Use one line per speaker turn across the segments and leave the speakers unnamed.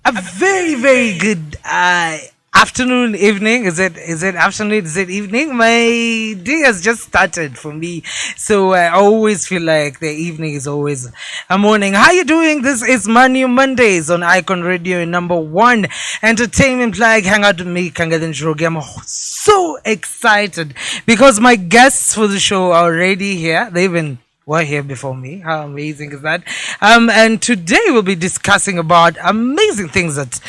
A very, very good afternoon, evening. Is it afternoon? Is it evening? My day has just started for me. So I always feel like the evening is always a morning. How you doing? This is Manu Mondays on Icon Radio, number one entertainment flag. Hang out with me, Kang'Ethe and Njoroge. I'm so excited because my guests for the show are already here. They've been were here before me. How amazing is that? And today we'll be discussing about amazing things that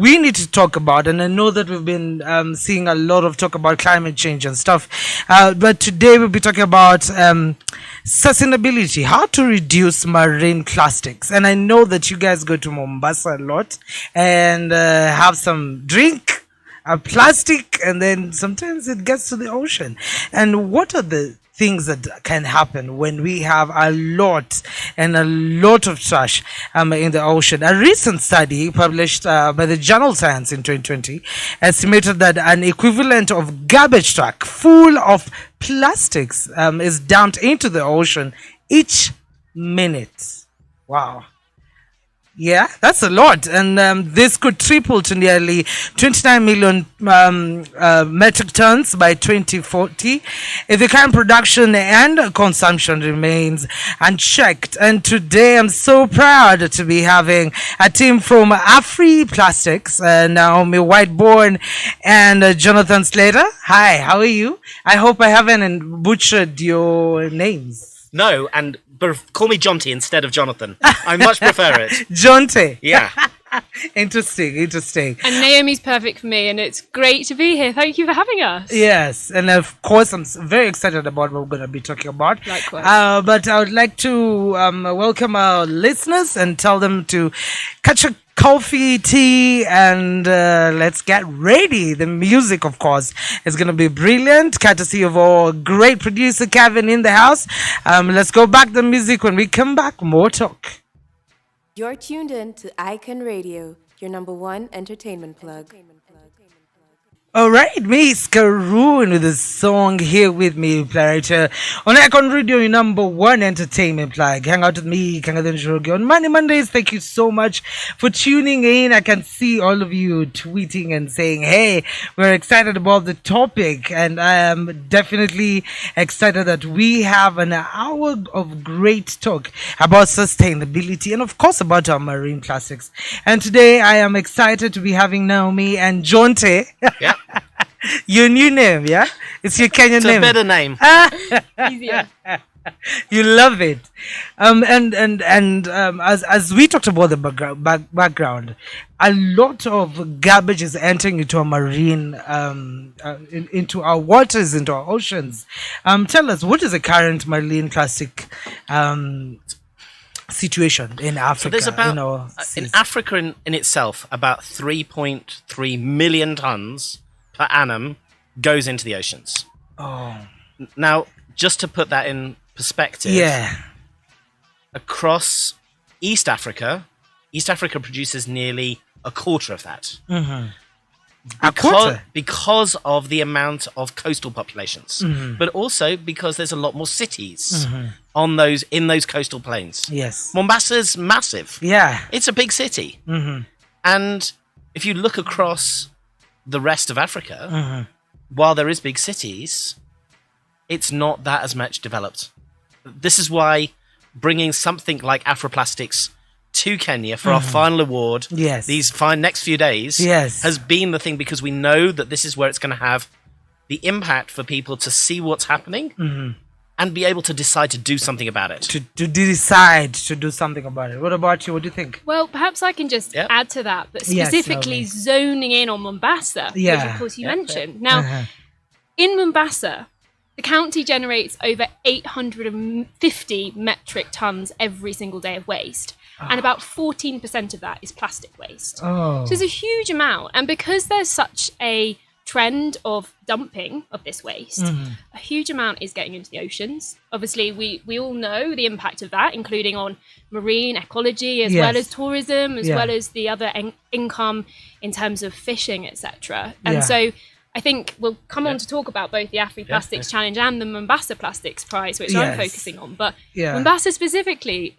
we need to talk about. And I know that we've been seeing a lot of talk about climate change and stuff. But today we'll be talking about sustainability, how to reduce marine plastics. And I know that you guys go to Mombasa a lot and have some drink. Plastic, and then sometimes it gets to the ocean. And what are the things that can happen when we have a lot of trash in the ocean? A recent study published by the journal Science in 2020 estimated that an equivalent of garbage truck full of plastics is dumped into the ocean each minute. Wow. Yeah, that's a lot. And this could triple to nearly 29 million metric tons by 2040 if the current production and consumption remains unchecked. And today I'm so proud to be having a team from Afri Plastics, Naomi Whiteborn and Jonathan Slater. Hi, how are you? I hope I haven't butchered your names.
No, and call me Jonty instead of Jonathan. I much prefer it.
Jonty.
Yeah.
Interesting.
And Naomi's perfect for me, and it's great to be here. Thank you for having us.
Yes, and of course, I'm very excited about what we're going to be talking about.
Likewise.
But I would like to welcome our listeners and tell them to catch a coffee, tea, and let's get ready. The music, of course, is going to be brilliant, courtesy of our great producer, Kevin, in the house. Let's go back the music. When we come back, more talk.
You're tuned in to Icon Radio, your number one entertainment plug.
All right, Miss Karoon with a song here with me, Player. On Icon Radio, your number one entertainment plug. Hang out with me, Kang'Ethe and Njoroge on Mondays. Thank you so much for tuning in. I can see all of you tweeting and saying, hey, we're excited about the topic. And I am definitely excited that we have an hour of great talk about sustainability and, of course, about our marine plastics. And today I am excited to be having Naomi and Jonte.
Yeah.
Your new name, yeah? It's your Kenyan name.
It's a better name.
Easier.
You love it. As we talked about the background, a lot of garbage is entering into our marine, into our waters, into our oceans. Tell us, what is the current marine plastic situation in Africa?
So there's about, in Africa in itself, about 3.3 million tons per annum goes into the oceans.
Oh.
Now, just to put that in perspective, across East Africa produces nearly a quarter of that.
Mm-hmm. A quarter?
Because of the amount of coastal populations, but also because there's a lot more cities in those coastal plains.
Yes.
Mombasa's massive.
Yeah.
It's a big city. And if you look across the rest of Africa, while there is big cities, it's not that as much developed. This is why bringing something like Afroplastics to Kenya for our final award, these next few days, has been the thing, because we know that this is where it's going to have the impact for people to see what's happening and be able to decide to do something about it.
To decide to do something about it. What about you? What do you think?
Well, perhaps I can just add to that, but specifically zoning in on Mombasa, which of course you mentioned. Now, in Mombasa, the county generates over 850 metric tons every single day of waste. And about 14% of that is plastic waste. So it's a huge amount. And because there's such a trend of dumping of this waste, a huge amount is getting into the oceans. Obviously, we all know the impact of that, including on marine ecology, as well as tourism, as well as the other income in terms of fishing, etc. And so I think we'll come on to talk about both the Afri Plastics Challenge and the Mombasa Plastics Prize, which I'm focusing on. But Mombasa specifically,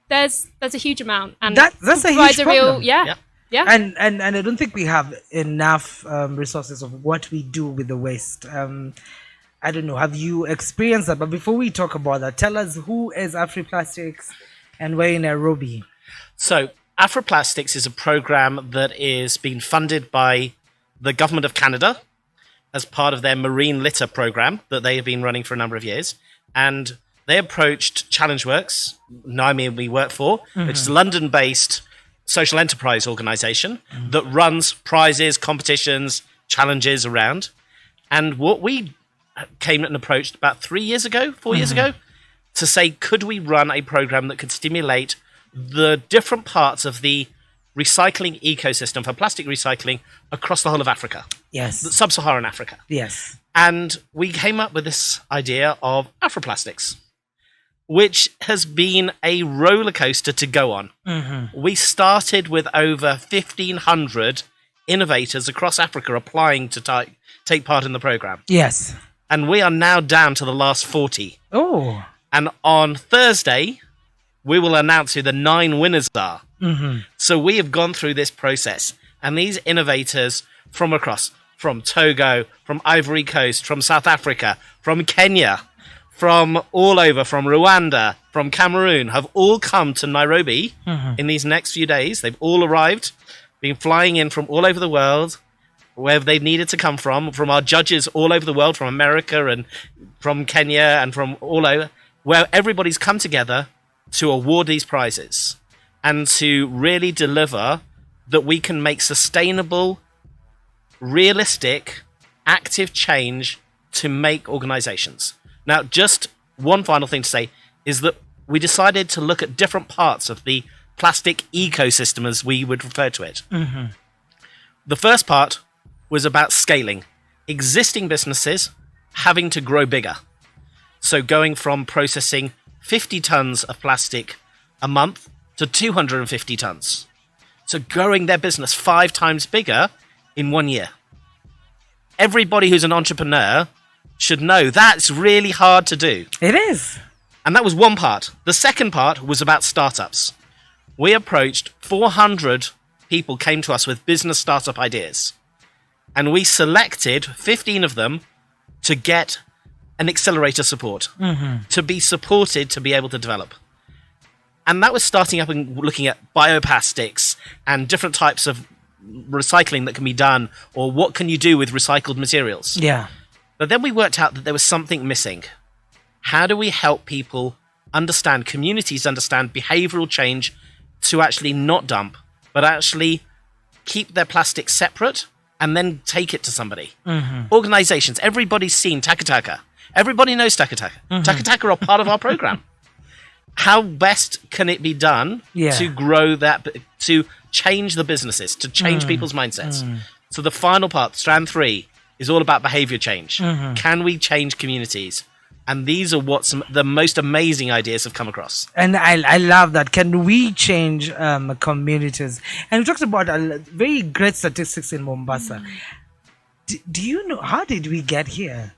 there's a huge amount, and
that's a huge problem.
Yeah.
And I don't think we have enough resources of what we do with the waste. I don't know. Have you experienced that? But before we talk about that, tell us, who is AfriPlastics and where in Nairobi?
So AfriPlastics is a program that is being funded by the government of Canada as part of their marine litter program that they have been running for a number of years. And they approached ChallengeWorks, Naomi we work for, which is a London-based social enterprise organization that runs prizes, competitions, challenges around. And what we came and approached about 4 years ago, to say, could we run a program that could stimulate the different parts of the recycling ecosystem for plastic recycling across the whole of Africa?
Yes.
Sub-Saharan Africa.
Yes.
And we came up with this idea of AfriPlastics, which has been a roller coaster to go on. We started with over 1,500 innovators across Africa applying to take part in the program.
Yes.
And we are now down to the last 40.
Oh.
And on Thursday, we will announce who the 9 winners are. So we have gone through this process. And these innovators from Togo, from Ivory Coast, from South Africa, from Kenya, from all over, from Rwanda, from Cameroon, have all come to Nairobi in these next few days. They've all arrived, been flying in from all over the world, wherever they've needed to come from our judges all over the world, from America and from Kenya and from all over, where everybody's come together to award these prizes and to really deliver that we can make sustainable, realistic, active change to make organizations. Now, just one final thing to say is that we decided to look at different parts of the plastic ecosystem, as we would refer to it. The first part was about scaling. Existing businesses having to grow bigger. So going from processing 50 tons of plastic a month to 250 tons. So growing their business 5 times bigger in 1 year. Everybody who's an entrepreneur should know that's really hard to do.
It is.
And that was one part. The second part was about startups. We approached 400 people came to us with business startup ideas. And we selected 15 of them to get an accelerator support, to be supported to be able to develop. And that was starting up and looking at bioplastics and different types of recycling that can be done, or what can you do with recycled materials.
Yeah.
But then we worked out that there was something missing. How do we help people understand, communities understand behavioral change to actually not dump, but actually keep their plastic separate and then take it to somebody? Organizations, everybody's seen Taka Taka. Everybody knows Taka Taka. Taka Taka are part of our program. How best can it be done to grow that, to change the businesses, to change people's mindsets? So the final part, strand 3, is all about behavior change. Can we change communities? And these are what the most amazing ideas have come across.
And I love that. Can we change communities? And we talked about very great statistics in Mombasa. Do you know, how did we get here?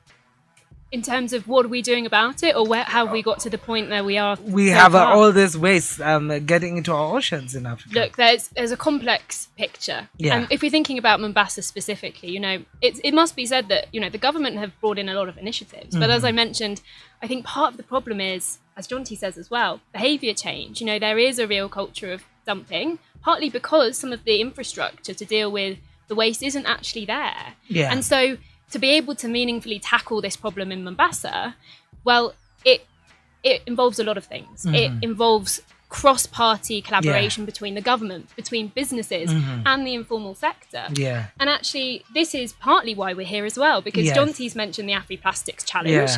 In terms of what are we doing about it, or how have we got to the point where we are?
We have all this waste getting into our oceans in Africa.
Look, there's a complex picture.
Yeah.
And if we're thinking about Mombasa specifically, it must be said that, the government have brought in a lot of initiatives. But as I mentioned, I think part of the problem is, as Jonty says as well, behaviour change. There is a real culture of dumping, partly because some of the infrastructure to deal with the waste isn't actually there.
Yeah.
And so to be able to meaningfully tackle this problem in Mombasa, well, it involves a lot of things. It involves cross-party collaboration between the government, between businesses and the informal sector.
Yeah.
And actually, this is partly why we're here as well, because Jonty's mentioned the AfriPlastics Challenge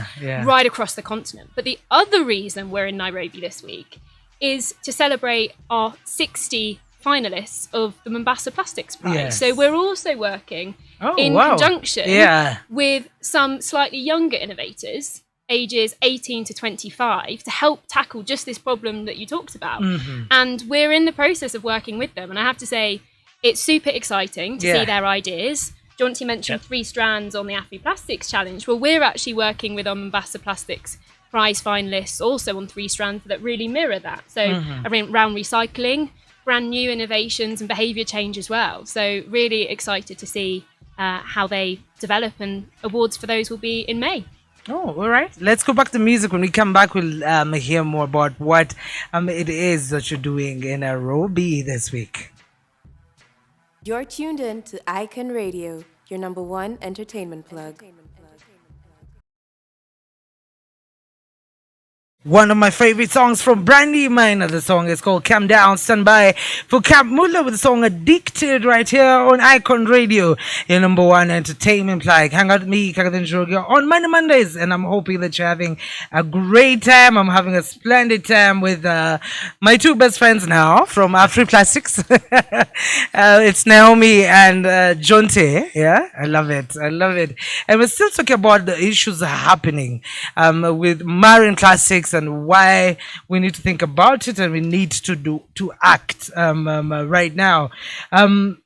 right across the continent. But the other reason we're in Nairobi this week is to celebrate our 60 finalists of the Mombasa Plastics Prize.
Yes.
So we're also working in conjunction with some slightly younger innovators, ages 18 to 25, to help tackle just this problem that you talked about. And we're in the process of working with them. And I have to say, it's super exciting to see their ideas. Jonty mentioned 3 strands on the AfriPlastics Challenge. Well, we're actually working with our Mombasa Plastics Prize finalists also on 3 strands that really mirror that. So around recycling, brand new innovations and behaviour change as well. So really excited to see how they develop, and awards for those will be in May.
Oh, all right. Let's go back to music. When we come back, we'll hear more about what it is that you're doing in Nairobi this week.
You're tuned in to Icon Radio, your number one entertainment plug.
One of my favorite songs from Brandy Mine. The song is called Calm Down. Stand by for Camp Muller with the song Addicted right here on Icon Radio, your number one entertainment plug. Hang out with me, Kang'Ethe Njoroge, on Mondays, and I'm hoping that you're having a great time. I'm having a splendid time with my two best friends now from Afri Plastics. It's Naomi and Jonte. Yeah, I love it. And we're still talking about the issues happening with marine plastics, and why we need to think about it, and we need to act right now. To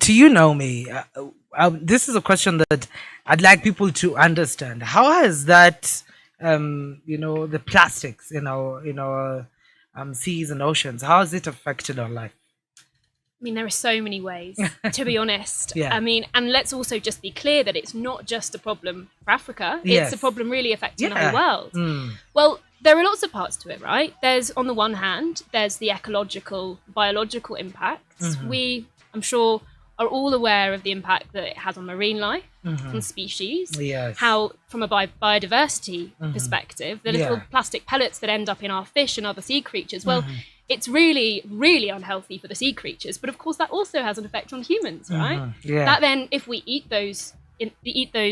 you, Naomi, this is a question that I'd like people to understand. How has that, the plastics in our seas and oceans, how has it affected our life?
I mean, there are so many ways, to be honest.
Yeah.
I mean, and let's also just be clear that it's not just a problem for Africa.
Yes.
It's a problem really affecting the whole world.
Mm.
Well, there are lots of parts to it, right? There's, on the one hand, there's the ecological, biological impacts.
Mm-hmm.
We, I'm sure, are all aware of the impact that it has on marine life and species.
Yes.
How, from a biodiversity perspective, the little plastic pellets that end up in our fish and other sea creatures, well, it's really, really unhealthy for the sea creatures. But of course, that also has an effect on humans, right?
Yeah.
That then, if we eat those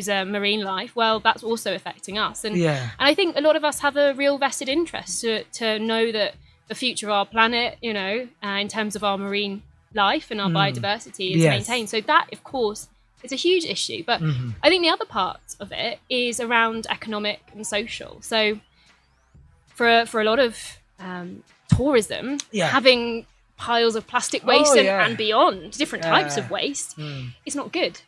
marine life, well, that's also affecting us. And I think a lot of us have a real vested interest to know that the future of our planet, in terms of our marine life and our biodiversity is maintained. So that, of course, is a huge issue. But I think the other part of it is around economic and social. So for a lot of tourism, having piles of plastic waste and beyond, different types of waste, is not good.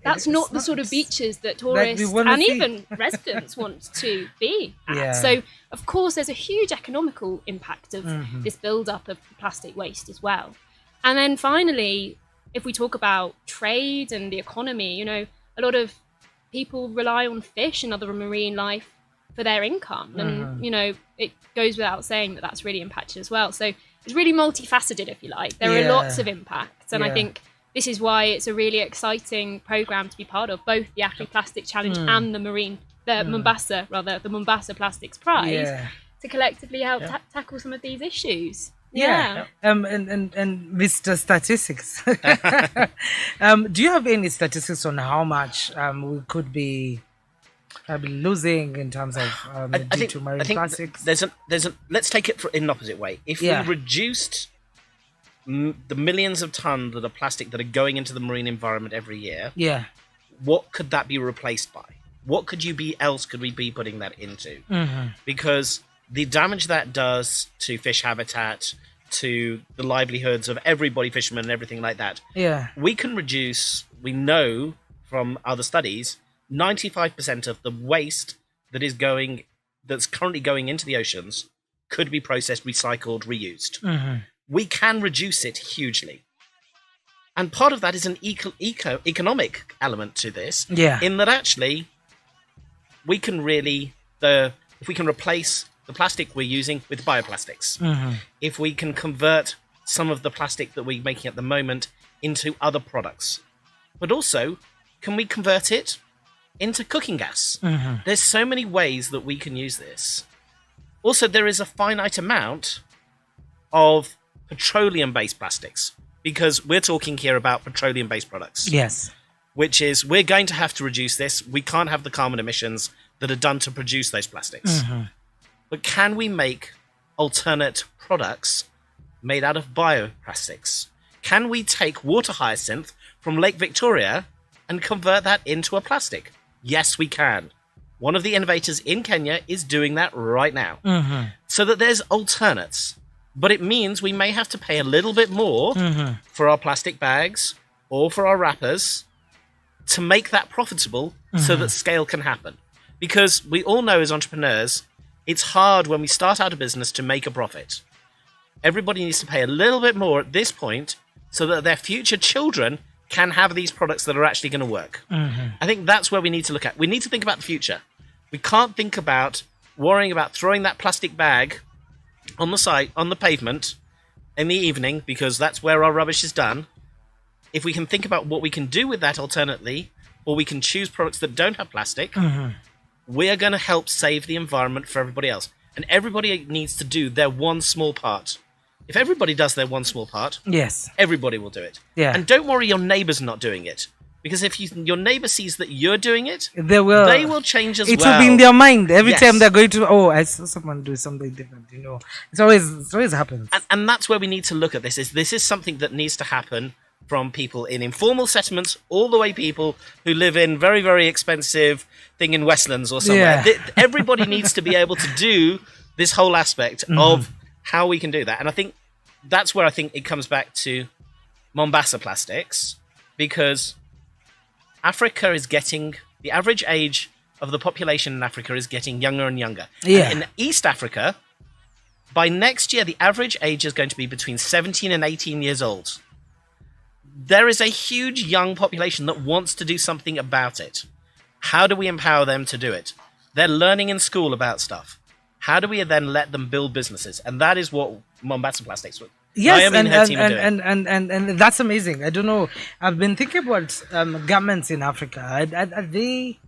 That's not the sort of beaches that tourists and even residents want to be at.
Yeah.
So, of course, there's a huge economical impact of this build-up of plastic waste as well. And then finally, if we talk about trade and the economy, a lot of people rely on fish and other marine life for their income. And, it goes without saying that that's really impacted as well. So it's really multifaceted, if you like. There are lots of impacts. And I think this is why it's a really exciting program to be part of, both the Afri Plastic Challenge and the Mombasa Plastics Prize, to collectively help tackle some of these issues. Yeah.
And Mr. Statistics, do you have any statistics on how much we could be losing in terms of due to marine plastics?
Let's take it in an opposite way. If we reduced the millions of tons of plastic that are going into the marine environment every year, what could that be replaced by? What could we be putting that into? Because the damage that does to fish habitat, to the livelihoods of everybody, fishermen and everything like that, we can reduce, we know from other studies, 95% of the waste that's currently going into the oceans could be processed, recycled, reused. We can reduce it hugely. And part of that is an economic element to this, in that actually we can if we can replace the plastic we're using with bioplastics, if we can convert some of the plastic that we're making at the moment into other products, but also, can we convert it into cooking gas? There's so many ways that we can use this. Also, there is a finite amount of petroleum-based plastics, because we're talking here about petroleum-based products.
Yes.
Which is, we're going to have to reduce this. We can't have the carbon emissions that are done to produce those plastics. But can we make alternate products made out of bioplastics? Can we take water hyacinth from Lake Victoria and convert that into a plastic? Yes, we can. One of the innovators in Kenya is doing that right now. So that there's alternates. But it means we may have to pay a little bit more for our plastic bags or for our wrappers to make that profitable so that scale can happen. Because we all know as entrepreneurs, it's hard when we start out a business to make a profit. everybody needs to pay a little bit more at this point so that their future children can have these products that are actually going to work. I think that's where we need to look at. We need to think about the future. We can't think about worrying about throwing that plastic bag on the pavement in the evening, because that's where our rubbish is done. If we can think about what we can do with that alternately, or we can choose products that don't have plastic, we are going to help save the environment for everybody else. And everybody needs to do their one small part. If everybody does their one small part,
yes,
everybody will do it.
Yeah.
And don't worry your neighbour's not doing it. Because if your neighbour sees that you're doing it,
they will
change as
well. It
well.
will be in their mind every time they're going to, I saw someone do something different, It always happens.
And that's where we need to look at this. This is something that needs to happen from people in informal settlements, all the way people who live in very, very expensive thing in Westlands or somewhere.
Yeah.
Everybody needs to be able to do this whole aspect of how we can do that. And I think that's where I think it comes back to Mombasa Plastics, because Africa is getting, the average age of the population in Africa is getting younger and younger.
Yeah.
And in East Africa, by next year, the average age is going to be between 17 and 18 years old. There is a huge young population that wants to do something about it. How do we empower them to do it? They're learning in school about stuff. How do we then let them build businesses? And that is what Mombasa Plastics would.
Yes, and that's amazing. I don't know. I've been thinking about governments in Africa. Are they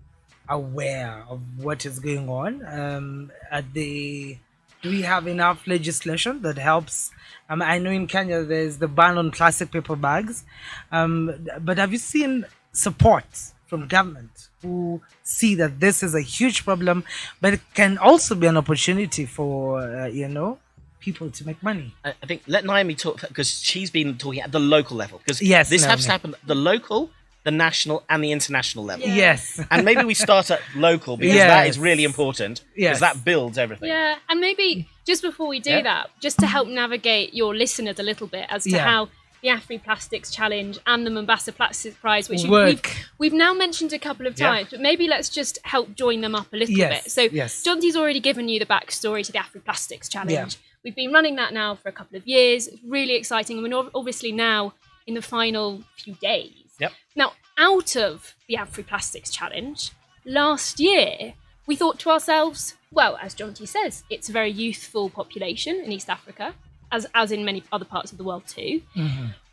aware of what is going on? Do we have enough legislation that helps? I know in Kenya there's the ban on plastic paper bags, but have you seen support from government who see that this is a huge problem, but it can also be an opportunity for people to make money?
I think let Naomi talk, because she's been talking at the local level, because this
Naomi.
has to happen at the local, the national, and the international level.
Yeah.
Yes.
And maybe we start at local, because that is really important, because that builds everything.
Yeah, and maybe just before we do that, just to help navigate your listeners a little bit as to how the Afri-Plastics Challenge and the Mombasa Plastics Prize, which we've now mentioned a couple of times, but maybe let's just help join them up a little bit. So Jonty's already given you the backstory to the Afri-Plastics Challenge. Yeah. We've been running that now for a couple of years. It's really exciting, and we're obviously now in the final few days.
Yep.
Now, out of the Afri-Plastics Challenge, last year, we thought to ourselves, well, as Jonty says, it's a very youthful population in East Africa, as in many other parts of the world too.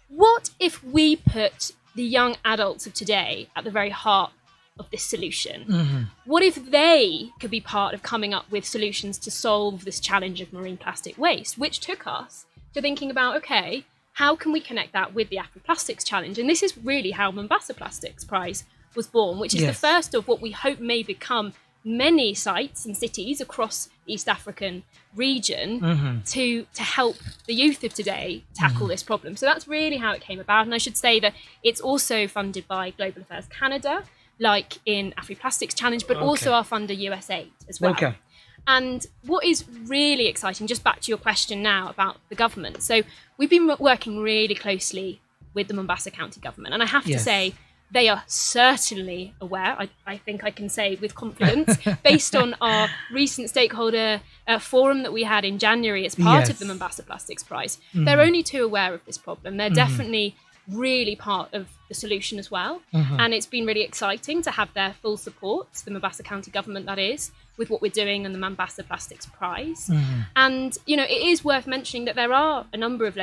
What if we put the young adults of today at the very heart of this solution? What if they could be part of coming up with solutions to solve this challenge of marine plastic waste, which took us to thinking about, okay, how can we connect that with the Afri-Plastics Challenge? And this is really how Mombasa Plastics Prize was born, which is the first of what we hope may become many sites and cities across the East African region to help the youth of today tackle this problem. So that's really how it came about. And I should say that it's also funded by Global Affairs Canada, like in Afri-Plastics Challenge, but also our funder USAID as well. Okay. And what is really exciting, just back to your question now about the government. So we've been working really closely with the Mombasa County government. And I have to say, they are certainly aware, I think I can say with confidence, based on our recent stakeholder forum that we had in January as part of the Mombasa Plastics Prize. They're only too aware of this problem. They're definitely really part of the solution as well. And it's been really exciting to have their full support, the Mombasa County government that is, with what we're doing and the Mombasa Plastics Prize. And, it is worth mentioning that there are a number of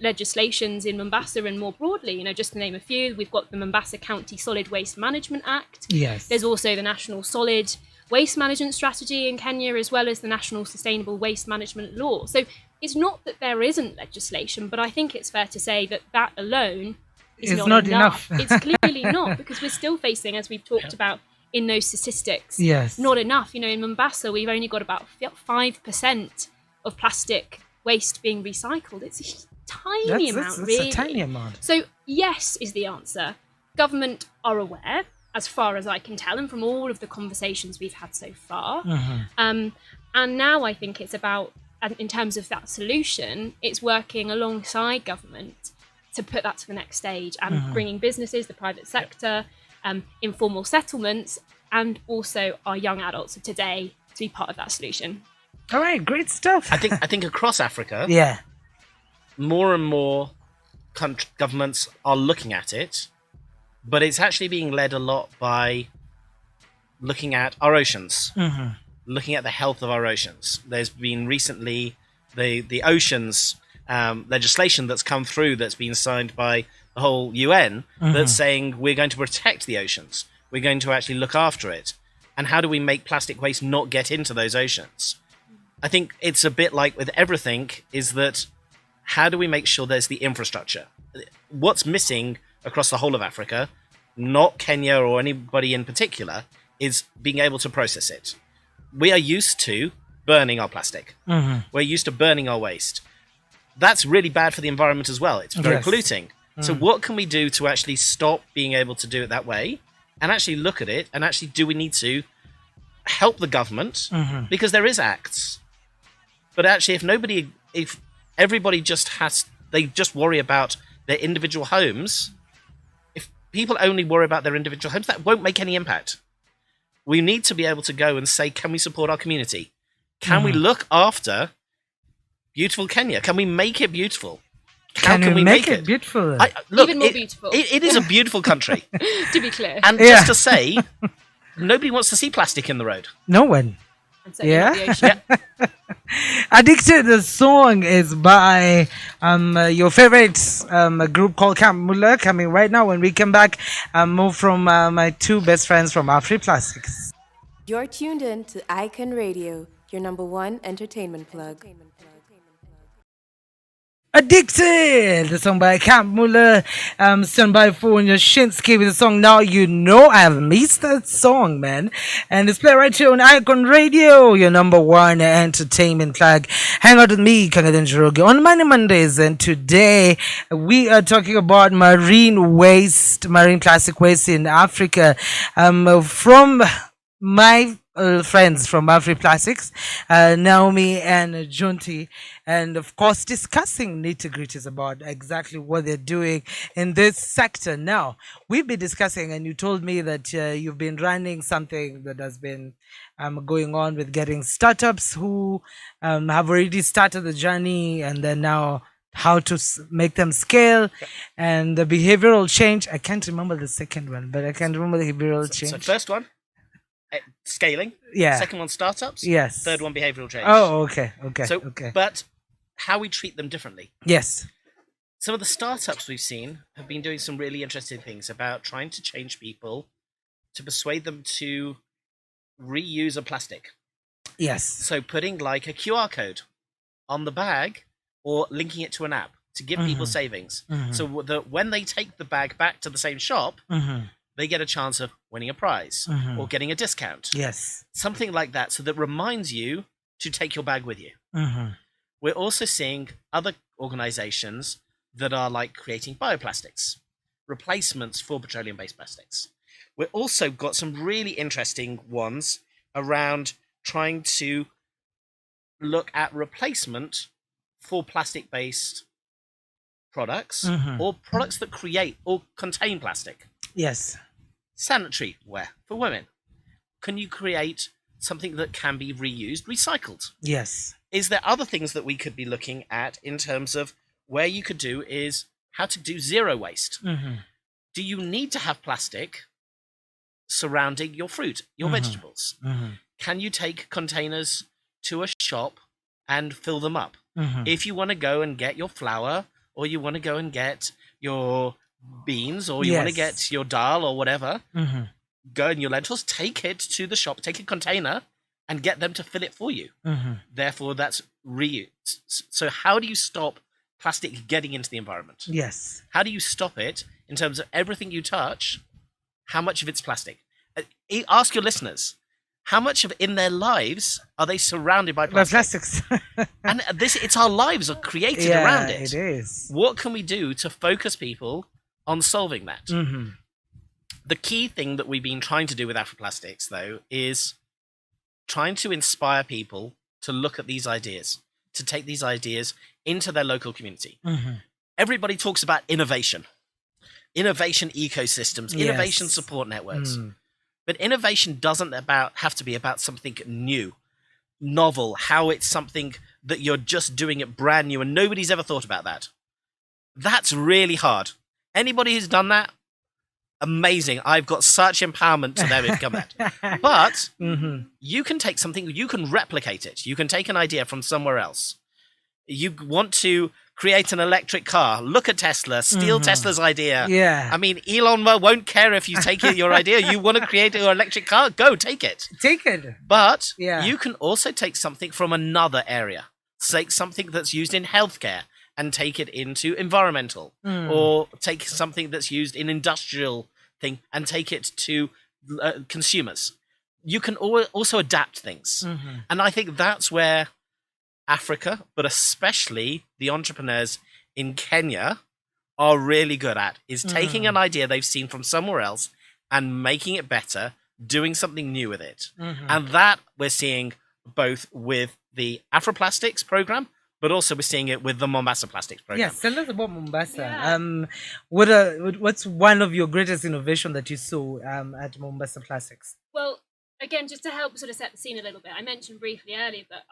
legislations in Mombasa and more broadly, just to name a few. We've got the Mombasa County Solid Waste Management Act. There's also the National Solid Waste Management Strategy in Kenya, as well as the National Sustainable Waste Management Law. So it's not that there isn't legislation, but I think it's fair to say that alone is not enough. It's clearly not, because we're still facing, as we've talked about in those statistics, not enough. In Mombasa, we've only got about 5% of plastic waste being recycled. It's a tiny amount, really.
That's a tiny amount.
So yes is the answer. Government are aware, as far as I can tell, and from all of the conversations we've had so far. And now I think it's about, in terms of that solution, it's working alongside government to put that to the next stage and bringing businesses, the private sector, informal settlements, and also our young adults of today to be part of that solution.
All right, great stuff.
I think across Africa,
yeah,
more and more governments are looking at it, but it's actually being led a lot by looking at our oceans, looking at the health of our oceans. There's been recently the oceans legislation that's come through that's been signed by the whole UN that's saying we're going to protect the oceans. We're going to actually look after it. And how do we make plastic waste not get into those oceans? I think it's a bit like with everything, is that how do we make sure there's the infrastructure? What's missing across the whole of Africa, not Kenya or anybody in particular, is being able to process it. We are used to burning our plastic. We're used to burning our waste. That's really bad for the environment as well. It's very polluting. So what can we do to actually stop being able to do it that way and actually look at it and actually do we need to help the government? Because there is acts. But actually if everybody they just worry about their individual homes, if people only worry about their individual homes, that won't make any impact. We need to be able to go and say, can we support our community? Can we look after beautiful Kenya? Can we make it beautiful? How can we make it
beautiful?
Even more beautiful.
It is a beautiful country.
To be clear.
And just to say, nobody wants to see plastic in the road.
No one.
Yeah.
Addicted, the song is by your favorite group called Kang'Ethe, coming right now. When we come back, more from my two best friends from Afri Plastics.
You're tuned in to Icon Radio, your number one entertainment plug.
Addicted, the song by Kang'Ethe, sung by Fonya Shinsky with the song Now You Know. I have missed that song, man. And it's played right here on Icon Radio, your number one entertainment plug. Hang out with me, Kang'Ethe and Njoroge, on Mondays. And today we are talking about marine plastic waste in Africa. From my friends from Afri Plastics, Naomi and Jonty, and of course discussing nitty-gritties about exactly what they're doing in this sector. Now, we've been discussing, and you told me that you've been running something that has been going on with getting startups who have already started the journey, and then now how to make them scale, and the behavioral change. I can't remember the second one, but I can remember the behavioral change.
So first one, scaling.
Yeah.
Second one, startups.
Yes.
Third one, behavioral change.
Oh, okay.
But how we treat them differently.
Yes.
Some of the startups we've seen have been doing some really interesting things about trying to change people, to persuade them to reuse a plastic.
Yes.
So putting like a QR code on the bag or linking it to an app to give people savings. So that when they take the bag back to the same shop, they get a chance of winning a prize or getting a discount.
Yes.
Something like that, so that reminds you to take your bag with you. We're also seeing other organizations that are like creating bioplastics, replacements for petroleum-based plastics. We've also got some really interesting ones around trying to look at replacement for plastic-based products or products that create or contain plastic.
Yes.
Sanitary wear for women. Can you create something that can be reused, recycled?
Yes.
Is there other things that we could be looking at in terms of where you could do is how to do zero waste? Do you need to have plastic surrounding your fruit, your vegetables? Can you take containers to a shop and fill them up? If you want to go and get your flour, or you want to go and get your beans, or you want to get your dal or whatever, go and your lentils, take it to the shop, take a container and get them to fill it for you. Therefore, that's reuse. So how do you stop plastic getting into the environment?
Yes.
How do you stop it in terms of everything you touch? How much of it's plastic? Ask your listeners, how much of in their lives are they surrounded by plastic?
Plastics.
And it's our lives are created around it.
It is.
What can we do to focus people on solving that? The key thing that we've been trying to do with Afroplastics, though, is trying to inspire people to look at these ideas, to take these ideas into their local community. Everybody talks about innovation ecosystems, innovation support networks. But innovation doesn't have to be about something new. novel, how it's something that you're just doing it brand new and nobody's ever thought about that. That's really hard. Anybody who's done that, amazing. I've got such empowerment to them if come at. But you can take something, you can replicate it. You can take an idea from somewhere else. You want to create an electric car. Look at Tesla. Steal Tesla's idea.
Yeah.
I mean, Elon won't care if you take your idea. You want to create an electric car? Go, take it.
Take it.
But you can also take something from another area. Take something that's used in healthcare and take it into environmental, or take something that's used in industrial thing and take it to consumers. You can also adapt things. And I think that's where Africa, but especially the entrepreneurs in Kenya, are really good at, is taking an idea they've seen from somewhere else and making it better, doing something new with it. And that we're seeing both with the Afroplastics program, but also we're seeing it with the Mombasa Plastics program.
Yes, tell us about Mombasa.
Yeah.
What's one of your greatest innovation that you saw at Mombasa Plastics?
Well, again, just to help sort of set the scene a little bit, I mentioned briefly earlier that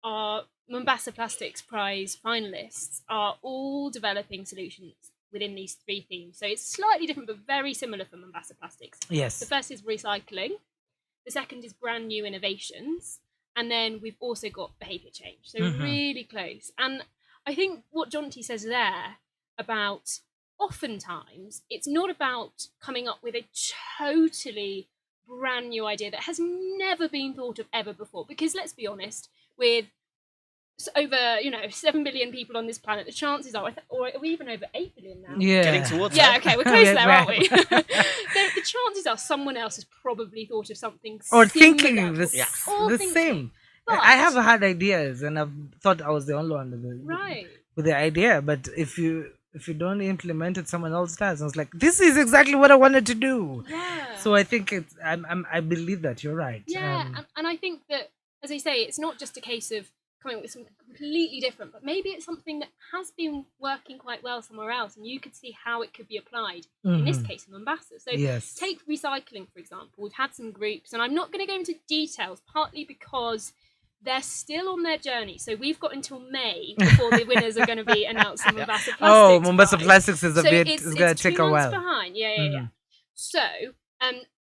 our Mombasa Plastics Prize finalists are all developing solutions within these three themes. So it's slightly different, but very similar for Mombasa Plastics.
Yes.
The first is recycling. The second is brand new innovations. And then we've also got behaviour change. So really close. And I think what Jonty says there about oftentimes it's not about coming up with a totally brand new idea that has never been thought of ever before. Because let's be honest, with over 7 billion people on this planet, the chances are, or are we even over 8 billion now?
Yeah.
Getting towards
Yeah,
that.
okay, we're close there, aren't we?
right.
The chances are someone else has probably thought of something
Or
similar.
thinking the same.
But,
I have had ideas, and I've thought I was the only one with the idea. But if you don't implement it, someone else does. And it's like, this is exactly what I wanted to do.
Yeah.
So I think I believe that you're right.
Yeah, and I think that, as I say, it's not just a case of coming up with something completely different, but maybe it's something that has been working quite well somewhere else, and you could see how it could be applied. In this case, in Mombasa. So take recycling, for example. We've had some groups, and I'm not going to go into details, partly because they're still on their journey. So we've got until May before the winners are going to be announced in Mombasa Plastics.
Oh, Mombasa Plastics is
it's
going to take a while.
Behind. Yeah. So,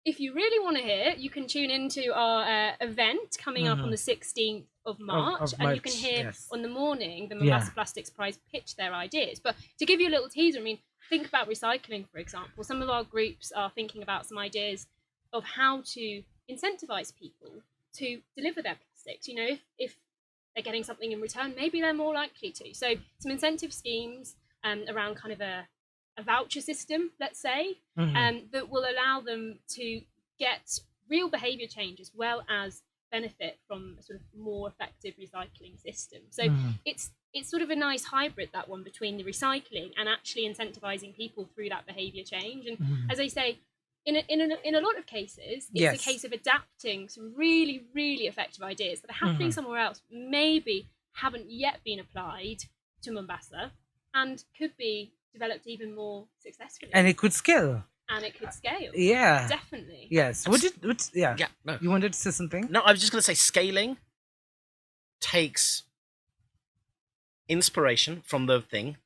if you really want to hear, you can tune into our event coming up on the 16th of March, and you can hear on the morning the Mombasa Plastics Prize pitch their ideas. But to give you a little teaser, I mean, think about recycling, for example. Some of our groups are thinking about some ideas of how to incentivize people to deliver their plastics. If they're getting something in return, maybe they're more likely to. So some incentive schemes around kind of a voucher system, let's say, that will allow them to get real behaviour change as well as benefit from a sort of more effective recycling system. So it's sort of a nice hybrid, that one, between the recycling and actually incentivising people through that behaviour change. And as I say, in a lot of cases, it's a case of adapting some really, really effective ideas that are happening somewhere else, maybe haven't yet been applied to Mombasa, and could be developed even more successfully.
And it could scale.
Yeah, definitely.
Yes. No. You wanted to say something?
No, I was just going to say scaling takes inspiration from the thing.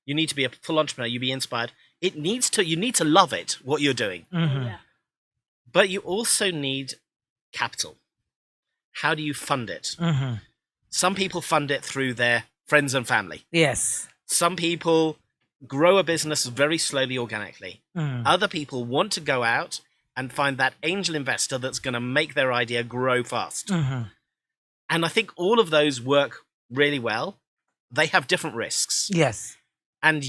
You need to be a full entrepreneur. You be inspired. You need to love it, what you're doing. But you also need capital. How do you fund it? Some people fund it through their friends and family.
Yes.
Some people grow a business very slowly, organically. Other people want to go out and find that angel investor that's going to make their idea grow fast. And I think all of those work really well. They have different risks.
Yes.
And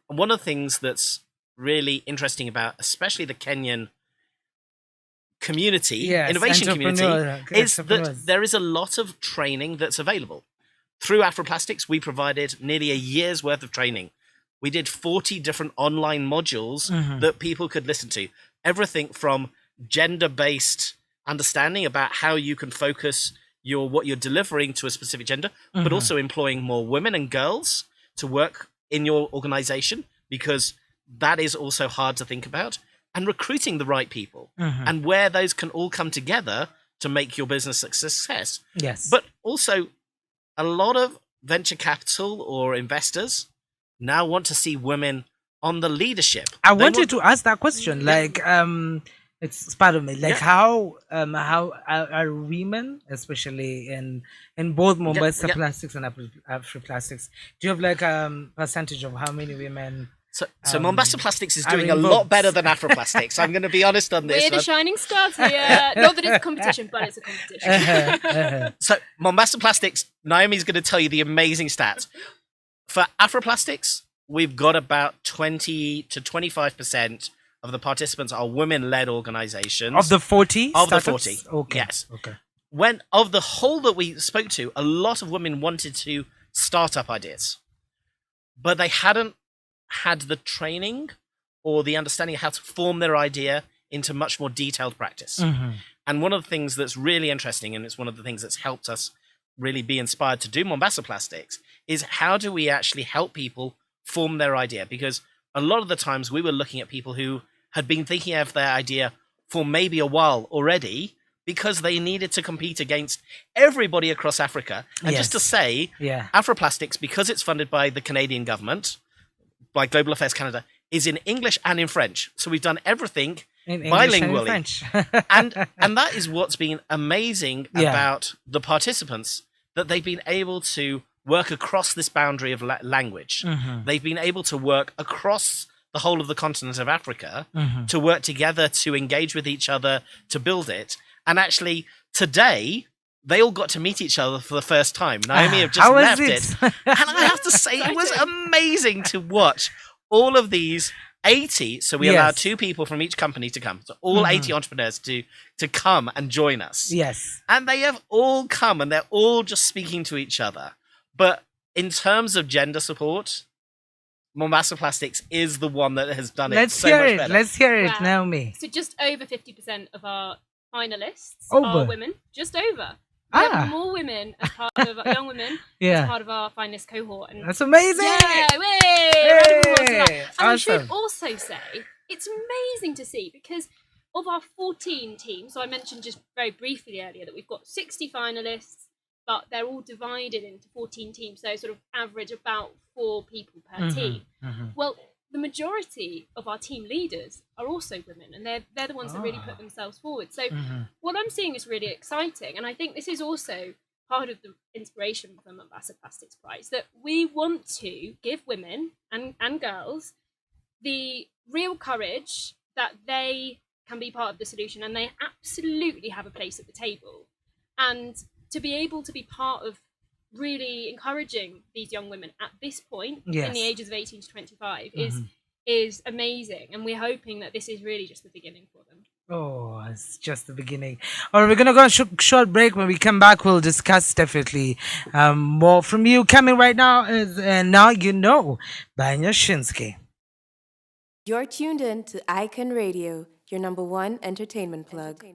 one of the things that's really interesting about, especially the Kenyan community, innovation community, is that there is a lot of training that's available. Through Afroplastics, we provided nearly a year's worth of training. We did 40 different online modules that people could listen to. Everything from gender-based understanding about how you can focus what you're delivering to a specific gender, but also employing more women and girls to work in your organization, because that is also hard to think about, and recruiting the right people, and where those can all come together to make your business a success.
Yes.
But also, a lot of venture capital or investors now want to see women on the leadership.
I wanted to ask that question. Like, it's part of me. Like, how are women, especially in both Mombasa Plastics and Afri Plastics, do you have like percentage of how many women?
So Mombasa Plastics is doing a lot better than Afro Plastics. I'm going to be honest on this.
We're the shining stars here. Not that it's a competition, but it's a competition.
So Mombasa Plastics, Naomi's going to tell you the amazing stats. For Afro Plastics, we've got about 20 to 25% of the participants are women-led organizations.
Of the 40?
Of
startups?
the 40,
okay.
yes.
Okay.
When of the whole that we spoke to, a lot of women wanted to start up ideas, but they hadn't had the training or the understanding of how to form their idea into much more detailed practice. And one of the things that's really interesting, and it's one of the things that's helped us really be inspired to do Mombasa Plastics, is how do we actually help people form their idea? Because a lot of the times we were looking at people who had been thinking of their idea for maybe a while already, because they needed to compete against everybody across Africa. And just to say, Afroplastics, because it's funded by the Canadian government, by Global Affairs Canada, is in English and in French. So we've done everything bilingually. And that is what's been amazing about the participants, that they've been able to work across this boundary of language. They've been able to work across the whole of the continent of Africa to work together, to engage with each other, to build it. And actually, today, they all got to meet each other for the first time. Naomi have just left it. And I have to say, it was amazing to watch all of these 80. So we allowed 2 people from each company to come. So all 80 entrepreneurs to come and join us.
Yes.
And they have all come and they're all just speaking to each other. But in terms of gender support, Mombasa Plastics is the one that has done it so much better.
Let's hear it, Naomi.
So just over 50% of our finalists are women. Just over. We have more women as part of young women as part of our finalist cohort. And
that's amazing.
Yeah,
Hey.
And I should also say it's amazing to see, because of our 14 teams, so I mentioned just very briefly earlier that we've got 60 finalists, but they're all divided into 14 teams, so sort of average about 4 people per team. Well, the majority of our team leaders are also women, and they're the ones that really put themselves forward. So what I'm seeing is really exciting, and I think this is also part of the inspiration for the Mombasa Plastics Prize, that we want to give women and girls the real courage that they can be part of the solution, and they absolutely have a place at the table. And to be able to be part of really encouraging these young women at this point in the ages of 18 to 25 is amazing, and we're hoping that this is really just the beginning for them.
Oh, it's just the beginning. All right, we're gonna go on a short break. When we come back, we'll discuss definitely more from you. Coming right now is Now You Know by Njoroge.
You're tuned in to Icon Radio, your number 1 entertainment plug.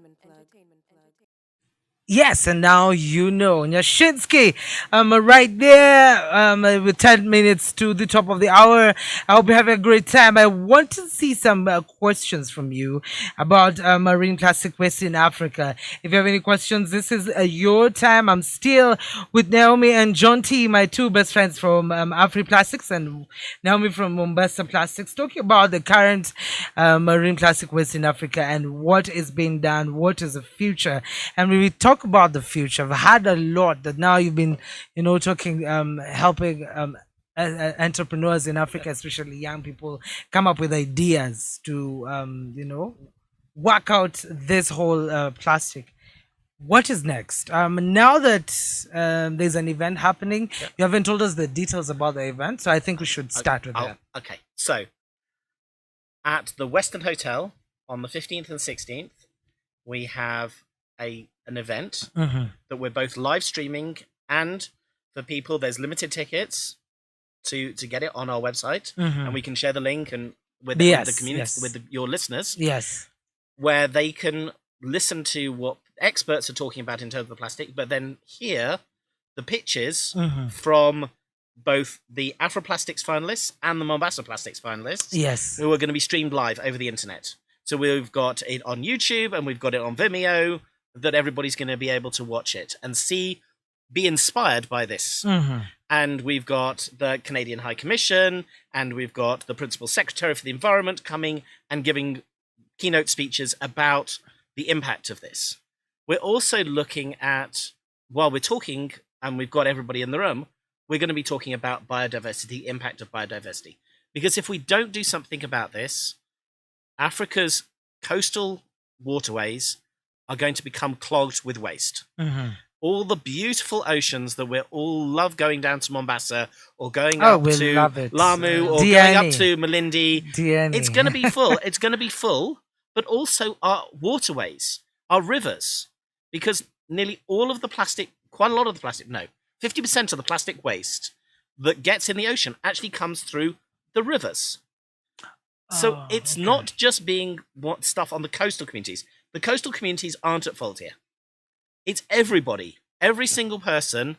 Yes, and Now You Know Njoroge, right there, with 10 minutes to the top of the hour. I hope you have a great time. I want to see some questions from you about marine plastic waste in Africa. If you have any questions, this is your time. I'm still with Naomi and John T, my 2 best friends from Afri Plastics, and Naomi from Mombasa Plastics, talking about the current marine plastic waste in Africa and what is being done, what is the future. And when we talk about the future, I've had a lot that now you've been, talking, helping entrepreneurs in Africa, especially young people, come up with ideas to, work out this whole plastic. What is next? Now that there's an event happening, you haven't told us the details about the event, so I think we should start with that.
Okay, so at the Western Hotel on the 15th and 16th, we have an event that we're both live streaming, and for people, there's limited tickets to get it on our website, and we can share the link and with the community, with your listeners, where they can listen to what experts are talking about in terms of the plastic, but then hear the pitches from both the Afroplastics finalists and the Mombasa Plastics finalists, who are going to be streamed live over the internet. So we've got it on YouTube and we've got it on Vimeo. that everybody's going to be able to watch it and be inspired by this. And we've got the Canadian High Commission, and we've got the Principal Secretary for the Environment coming and giving keynote speeches about the impact of this. We're also looking at, while we're talking, and we've got everybody in the room, we're going to be talking about biodiversity, impact of biodiversity. Because if we don't do something about this, Africa's coastal waterways are going to become clogged with waste. All the beautiful oceans that we all love going down to Mombasa or going up to Lamu or going up to Malindi, it's going to be full. It's going to be full, but also our waterways, our rivers, because nearly all of the plastic, quite a lot of the plastic, 50% of the plastic waste that gets in the ocean actually comes through the rivers. So it's not just being stuff on the coastal communities. The coastal communities aren't at fault here. It's everybody. Every single person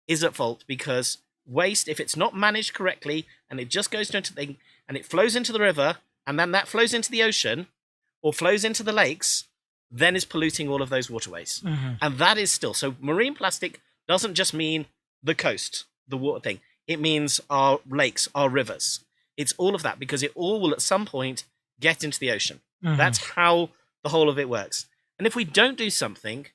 is at fault because waste, if it's not managed correctly and it just goes into thing and it flows into the river and then that flows into the ocean or flows into the lakes, then is polluting all of those waterways. And that is still. So marine plastic doesn't just mean the coast, the water thing. It means our lakes, our rivers. It's all of that because it all will at some point get into the ocean. That's how the whole of it works. And if we don't do something,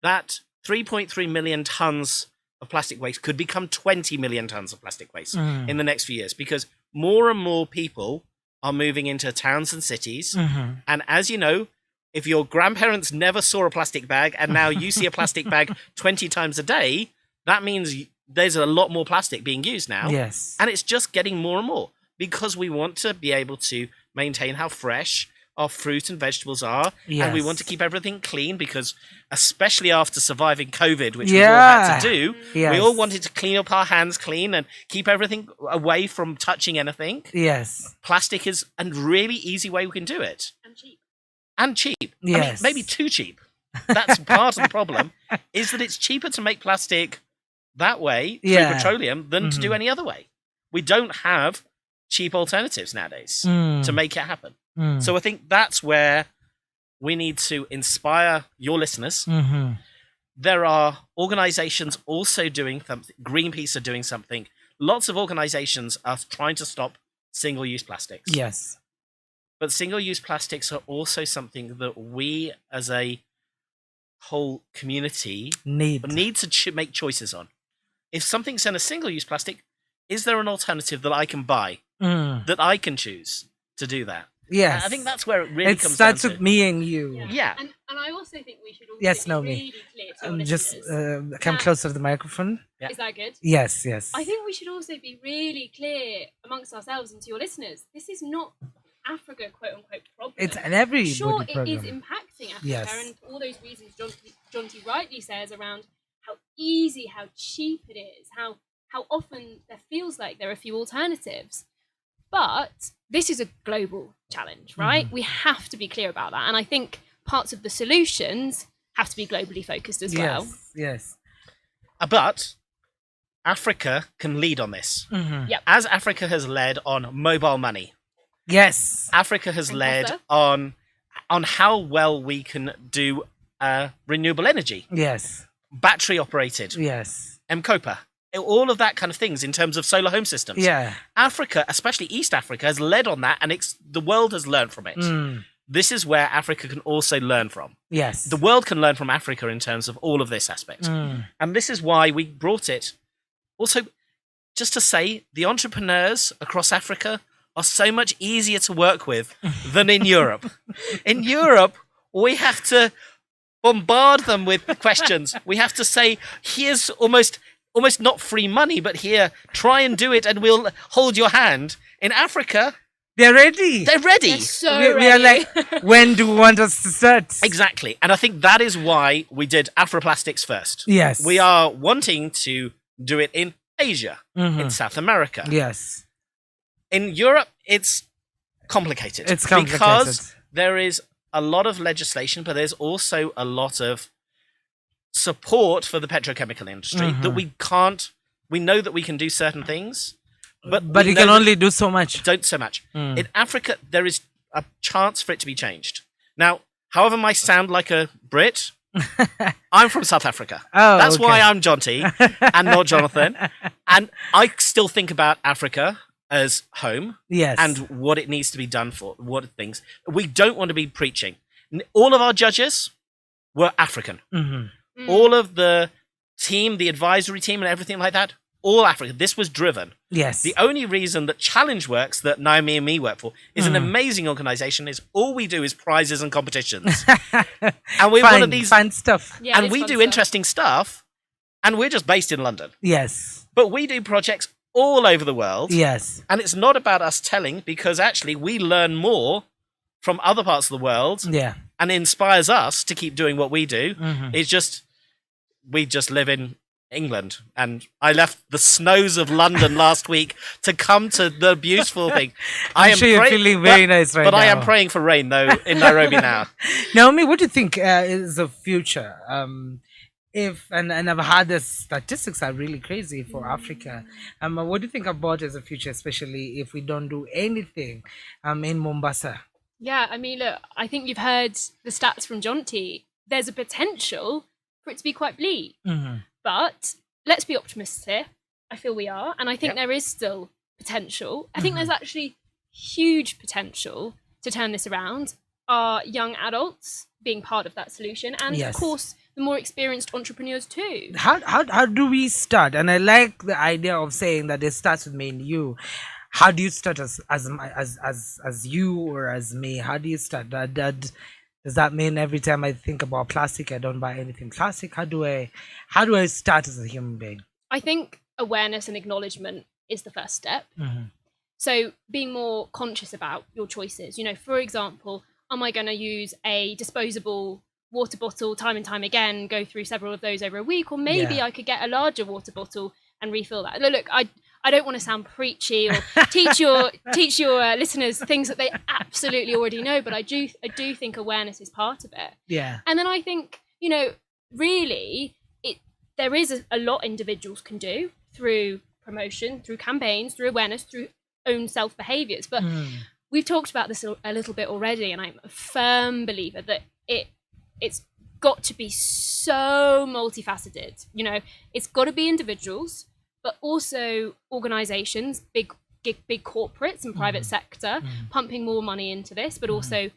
that 3.3 million tons of plastic waste could become 20 million tons of plastic waste in the next few years because more and more people are moving into towns and cities. And as you know, if your grandparents never saw a plastic bag and now you see a plastic bag 20 times a day, that means there's a lot more plastic being used now.
Yes.
And it's just getting more and more because we want to be able to maintain how fresh our fruit and vegetables are. Yes. And we want to keep everything clean because especially after surviving COVID, which we all had to do, we all wanted to clean up our hands clean and keep everything away from touching anything.
Yes.
Plastic is a really easy way we can do it. And cheap.
Yes.
I mean, maybe too cheap. That's part of the problem, is that it's cheaper to make plastic that way through petroleum than to do any other way. We don't have cheap alternatives nowadays to make it happen. So I think that's where we need to inspire your listeners. There are organizations also doing something. Greenpeace are doing something. Lots of organizations are trying to stop single-use plastics.
Yes.
But single-use plastics are also something that we as a whole community need to make choices on. If something's in a single-use plastic, is there an alternative that I can buy, that I can choose to do that?
Yes.
I think that's where it really comes down to.
It starts with me and you.
Yeah.
And I also think we should also be really clear to our listeners.
Come closer to the microphone.
Yeah. Is that good?
Yes, yes.
I think we should also be really clear amongst ourselves and to your listeners. This is not Africa, quote unquote, problem.
It's an everybody
problem.
Sure,
it is impacting Africa, and all those reasons John T. rightly says around how easy, how cheap it is, how often there feels like there are few alternatives. But this is a global challenge, right? We have to be clear about that, and I think parts of the solutions have to be globally focused as well.
Yes.
But Africa can lead on this.
Yep.
As Africa has led on mobile money.
Yes.
Africa has led on how well we can do renewable energy.
Yes.
Battery operated.
Yes.
M-Copa. All of that kind of things in terms of solar home systems.
Yeah.
Africa, especially East Africa, has led on that, and the world has learned from it. This is where Africa can also learn from.
Yes.
The world can learn from Africa in terms of all of this aspect. And this is why we brought it. Also, just to say, the entrepreneurs across Africa are so much easier to work with than in Europe. In Europe, we have to bombard them with questions. We have to say, here's almost not free money, but here, try and do it and we'll hold your hand. In Africa,
they're ready.
They're ready.
They're so ready.
We are like, when do you want us to start?
Exactly. And I think that is why we did Afroplastics first.
Yes.
We are wanting to do it in Asia, in South America.
Yes.
In Europe, it's complicated.
It's complicated.
Because there is a lot of legislation, but there's also a lot of support for the petrochemical industry that we know that we can do certain things, but
you can only do so much.
Don't so much. In Africa, there is a chance for it to be changed. Now, however I might sound like a Brit, I'm from South Africa.
Oh,
that's
okay.
why I'm Jonty and not Jonathan. And I still think about Africa as home.
Yes.
And what it needs to be done for. What things. We don't want to be preaching. All of our judges were African. All of the team, the advisory team and everything like that, all African. This was driven.
Yes.
The only reason that Challenge works, that Naomi and me work for, is an amazing organization. Is all we do is prizes and competitions. And we're one of these
fun stuff.
Yeah,
and we do interesting stuff. And we're just based in London.
Yes.
But we do projects all over the world.
Yes.
And it's not about us telling, because actually we learn more from other parts of the world.
Yeah.
And it inspires us to keep doing what we do. It's just, we just live in England, and I left the snows of London last week to come to the beautiful thing.
I'm sure you're feeling very nice right now.
But I am praying for rain though in Nairobi now.
Naomi, what do you think is the future? If and I've heard the statistics are really crazy for Africa. What do you think about as a future, especially if we don't do anything in Mombasa?
Yeah, I mean, look, I think you've heard the stats from Jonty. There's a potential for it to be quite bleak. But let's be optimists here. I feel we are. And I think there is still potential. I think there's actually huge potential to turn this around. Our young adults being part of that solution. And of course, the more experienced entrepreneurs too.
How do we start? And I like the idea of saying that it starts with me and you. How do you start as you or as me? How do you start? Does that mean every time I think about plastic, I don't buy anything plastic? How do I start as a human being?
I think awareness and acknowledgement is the first step. So being more conscious about your choices. You know, for example, am I going to use a disposable water bottle time and time again, go through several of those over a week? Or maybe I could get a larger water bottle and refill that. Look, I don't want to sound preachy or teach your listeners things that they absolutely already know, but I do think awareness is part of it.
Yeah.
And then I think, you know, really, there is a lot individuals can do through promotion, through campaigns, through awareness, through own self-behaviours. But we've talked about this a little bit already, and I'm a firm believer that it's got to be so multifaceted. You know, it's got to be individuals, but also organizations, big corporates and private sector pumping more money into this, but also,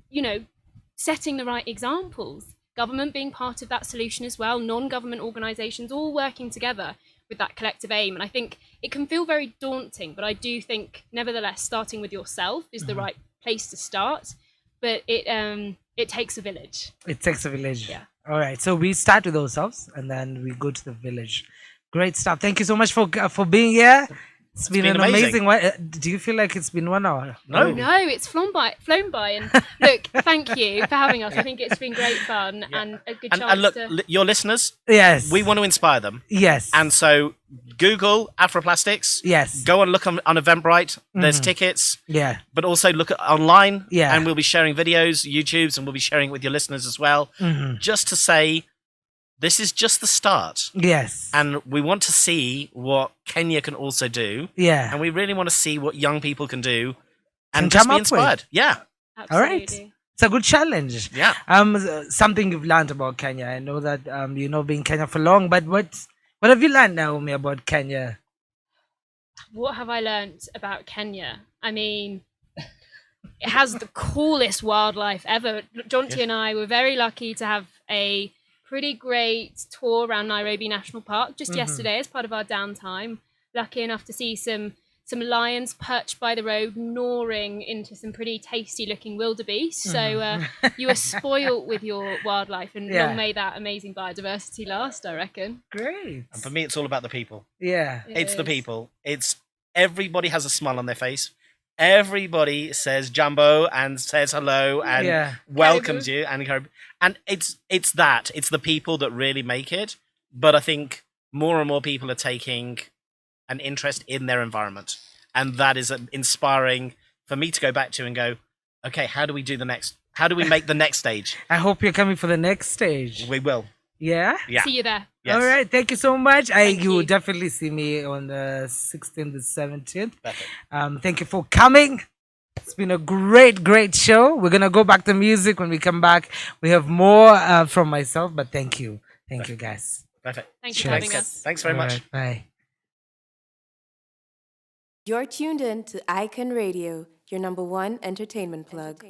you know, setting the right examples, government being part of that solution as well, non-government organizations all working together with that collective aim. And I think it can feel very daunting, but I do think nevertheless starting with yourself is the right place to start. But it takes a village. It takes a village.
Yeah. All right. So we start with ourselves and then we go to the village. Great stuff. Thank you so much for being here. It's been an amazing one. Do you feel like it's been 1 hour?
No, it's flown by. And look, thank you for having us. I think it's been great fun and a good chance. And look,
your listeners,
yes,
we want to inspire them.
Yes.
And so Google Afroplastics.
Yes.
Go and look on Eventbrite. There's tickets.
Yeah.
But also look at online.
Yeah.
And we'll be sharing videos, YouTubes, and we'll be sharing it with your listeners as well. Just to say, this is just the start.
Yes.
And we want to see what Kenya can also do.
Yeah.
And we really want to see what young people can do and just be inspired. Yeah.
Absolutely.
All right. It's a good challenge.
Yeah.
Something you've learned about Kenya. I know that you know been in Kenya for long, but what have you learned, Naomi, about Kenya?
What have I learned about Kenya? I mean, it has the coolest wildlife ever. Jonty and I were very lucky to have a pretty great tour around Nairobi National Park just yesterday as part of our downtime. Lucky enough to see some lions perched by the road, gnawing into some pretty tasty looking wildebeest. So you are spoilt with your wildlife, and long may that amazing biodiversity last, I reckon.
Great.
And for me, it's all about the people.
Yeah.
It's the people. It's everybody has a smile on their face. Everybody says jumbo and says hello and welcomes you and it's that. It's the people that really make it. But I think more and more people are taking an interest in their environment. And that is inspiring for me to go back to and go, okay, how do we make the next stage?
I hope you're coming for the next stage.
We will.
Yeah?
Yeah.
See you there.
Yes.
All right. Thank you so much. You will
you.
definitely see me on the 16th and 17th.
Perfect.
Thank you for coming. It's been a great show. We're gonna go back to music when we come back. We have more from myself, but thank you guys.
Perfect.
Thank you for having us.
Thanks very much.
Right, bye.
You're tuned in to Icon Radio, your number one entertainment plug.